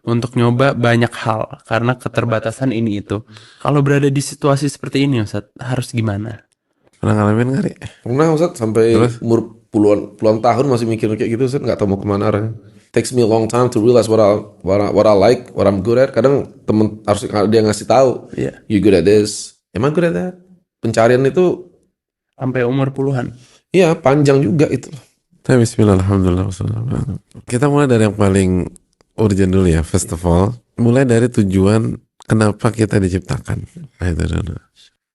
untuk nyoba banyak hal karena keterbatasan ini itu. Kalau berada di situasi seperti ini, Ustaz, harus gimana? Pernah ngalamin nggak, Ri? Pernah Ustaz sampai Terus? umur puluhan tahun masih mikir kayak gitu Ustaz, nggak tahu mau kemana arahnya. Takes me a long time to realize what I like, what I'm good at. Kadang temen harus dia ngasih tahu, Iya. you good at this, am I good at that? Pencarian itu, Sampai umur puluhan. iya panjang juga itu. Tapi bismillah, alhamdulillah, wassalamualaikum. Kita mulai dari yang paling urgent dulu ya. First of all, mulai dari tujuan kenapa kita diciptakan. Nah, itu dulu.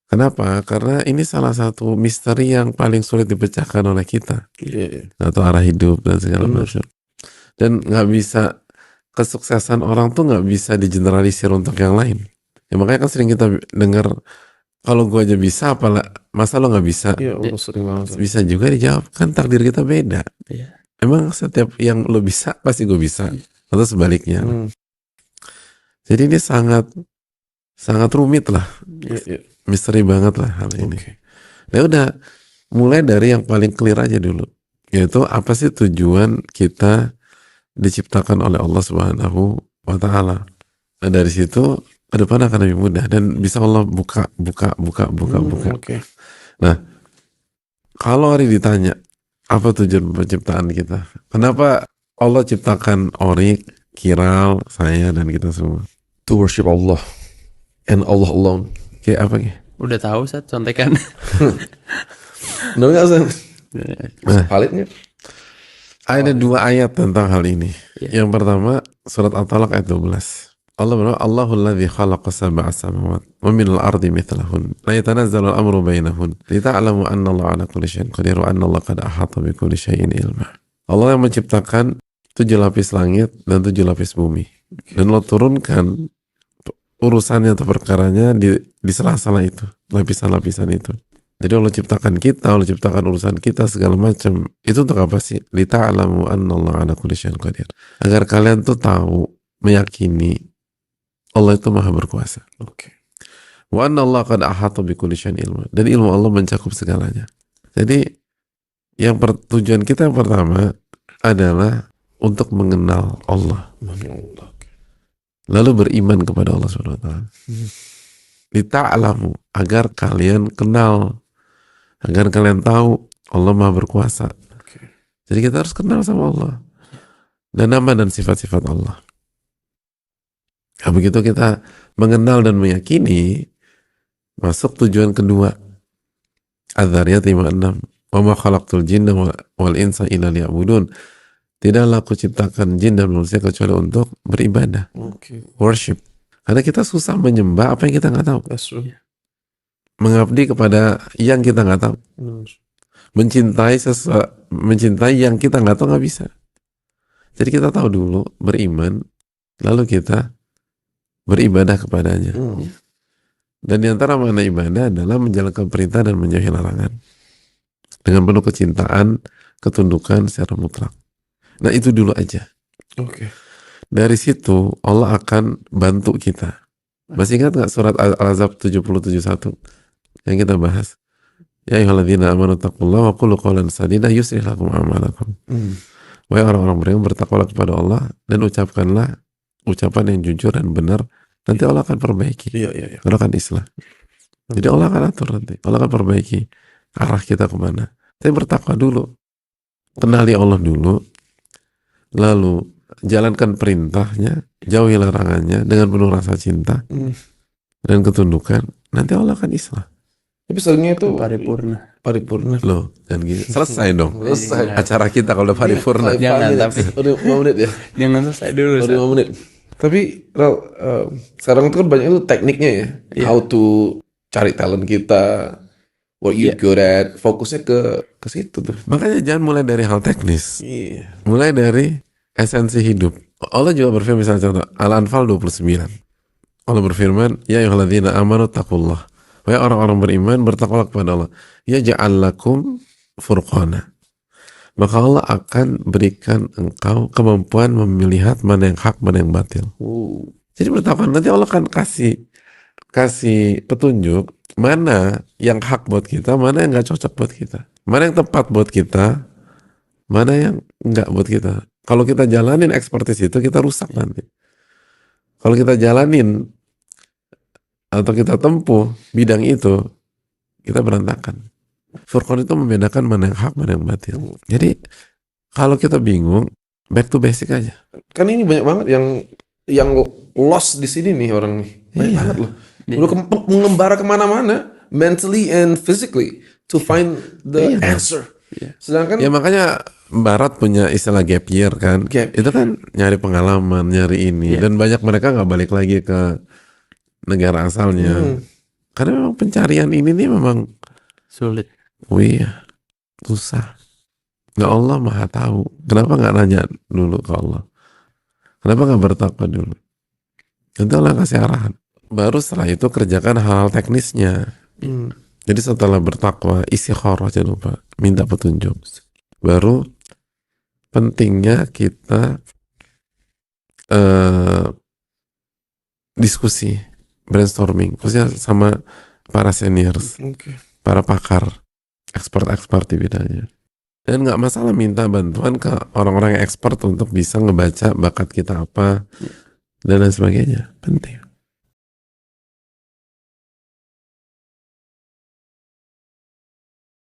Kenapa? Karena ini salah satu misteri yang paling sulit dipecahkan oleh kita. Iya. Atau arah hidup dan segala macam. Dan nggak bisa, kesuksesan orang tuh nggak bisa digeneralisir untuk yang lain. Ya makanya kan sering kita dengar, kalau gue aja bisa, apalah masa lo nggak bisa? Iya, Allah sering banget. Bisa juga dijawab, kan takdir kita beda. Iya. Emang setiap yang lo bisa pasti gue bisa, atau sebaliknya. Jadi ini sangat rumit lah, Iya. misteri banget lah hal ini. Ya udah, mulai dari yang paling clear aja dulu, yaitu apa sih tujuan kita diciptakan oleh Allah Subhanahu wa Ta'ala. Nah, dari situ ke depan akan lebih mudah dan bisa Allah buka. Oke. Nah, kalau Ori ditanya apa tujuan penciptaan kita, kenapa Allah ciptakan Ori, Kiral, saya dan kita semua? To worship Allah and Allah alone. Kayak apa ya? Udah tahu, Ustaz, contekan. Benar nggak Ustaz? Validnya? Ada dua ayat tentang hal ini. Iya. Yang pertama surat At-Talaq ayat 12. Allah berkata, Allahul ladzi khalaqa sab'a samawat wa minal ardi mithlahun la yatanazzalu al-amru bainahun lita'lamu anna Allah ala kulli syai'in qadir wa anna Allah qad ahata bi kulli syai'in ilma. Allah yang menciptakan 7 lapis langit dan 7 lapis bumi. Dan Allah turunkan urusannya atau perkaranya di sela-sela itu, lapisan-lapisan itu. Jadi Allah ciptakan kita, Allah ciptakan urusan kita segala macam. Itu untuk apa sih? Lita'lamu anna Allah ala kulli syai'in qadir. Agar kalian tuh tahu, meyakini Allah itu maha berkuasa. Oke. Wa anna Allah qad ahata bi kulli syai'in ilma. Dan ilmu Allah mencakup segalanya. Jadi yang tujuan kita yang pertama adalah untuk mengenal Allah. Lalu beriman kepada Allah Subhanahu wa taala. Lita'lamu, agar kalian kenal, agar kalian tahu Allah maha berkuasa. Jadi kita harus kenal sama Allah dan nama dan sifat-sifat Allah. Nah, begitu kita mengenal dan meyakini, masuk tujuan kedua. Adz-Dzariyat 56. Wa ma khalaqtul jinna wal insa illa liya'budun. Tidaklah aku ciptakan jin dan manusia kecuali untuk beribadah. Worship. Karena kita susah menyembah apa yang kita nggak tahu. Mengabdi kepada yang kita nggak tahu. Mencintai yang kita nggak tahu nggak bisa. Jadi kita tahu dulu, beriman, lalu kita beribadah kepadanya. Dan di antara makna ibadah adalah menjalankan perintah dan menjauhi larangan dengan penuh kecintaan, ketundukan secara mutlak. Nah, itu dulu aja. Dari situ Allah akan bantu kita. Masih ingat nggak surat Al-Ahzab 70-71 yang kita bahas? Ya ayyuhalladzina amanu taqullaha wa qulu qawlan sadida yuslih lakum a'malakum. Wahai orang-orang beriman, bertakwalah kepada Allah dan ucapkanlah ucapan yang jujur dan benar. Nanti Allah akan perbaiki. Allah akan islah. Jadi Allah akan atur nanti. Allah akan perbaiki arah kita kemana. Tapi bertakwa dulu. Kenali Allah dulu. Lalu jalankan perintahnya. Jauhi larangannya dengan penuh rasa cinta dan ketundukan. Nanti Allah akan islah. Tapi seringnya itu Paripurna. Loh, dan gitu. Selesai dong. Selesai. Acara kita kalau udah paripurna. Jangan, tapi Udah 5 menit ya? jangan selesai dulu, Udah Ustaz. 5 menit. Tapi sekarang itu kan banyak itu tekniknya ya. How to cari talent kita, what you good at, fokusnya ke situ tuh. Makanya jangan mulai dari hal teknis. Iya. Mulai dari esensi hidup. Allah juga berfirman, misalnya contoh Al-Anfal 29. Allah berfirman, ya ayyuhalladzina amanu taqullah. Wahai orang-orang beriman, bertakwalah kepada Allah. Ya ja'al lakum furqana. Maka Allah akan berikan engkau kemampuan melihat mana yang hak, mana yang batil. Jadi bertakwa, nanti Allah akan kasih petunjuk mana yang hak buat kita, mana yang nggak cocok buat kita, mana yang tepat buat kita, mana yang nggak buat kita. Kalau kita jalanin ekspertis itu, kita rusak nanti. Kalau kita jalanin atau kita tempuh bidang itu, kita berantakan. Furqan itu membedakan mana yang hak, mana yang batil. Jadi kalau kita bingung, back to basic aja. Kan ini banyak banget yang lost di sini nih orang nih. Banyak Iya. banget loh. Udah mengembara kemana-mana, mentally and physically, to find the Iya. answer. Sedangkan Ya makanya Barat punya istilah gap year kan. Gap Itu kan nyari pengalaman, nyari ini. Dan banyak mereka nggak balik lagi ke negara asalnya. Karena memang pencarian ini nih memang Sulit. susah. Nggak, Allah maha tahu. Kenapa nggak nanya dulu ke Allah? Kenapa nggak bertakwa dulu? Nanti Allah kasih arahan. Baru setelah itu kerjakan hal-hal teknisnya. Jadi setelah bertakwa, istikharah, jangan lupa minta petunjuk. Baru pentingnya kita diskusi, brainstorming, khususnya sama para seniors, para pakar, expert di bidangnya. Dan nggak masalah minta bantuan ke orang-orang yang expert untuk bisa ngebaca bakat kita apa dan lain sebagainya. Penting.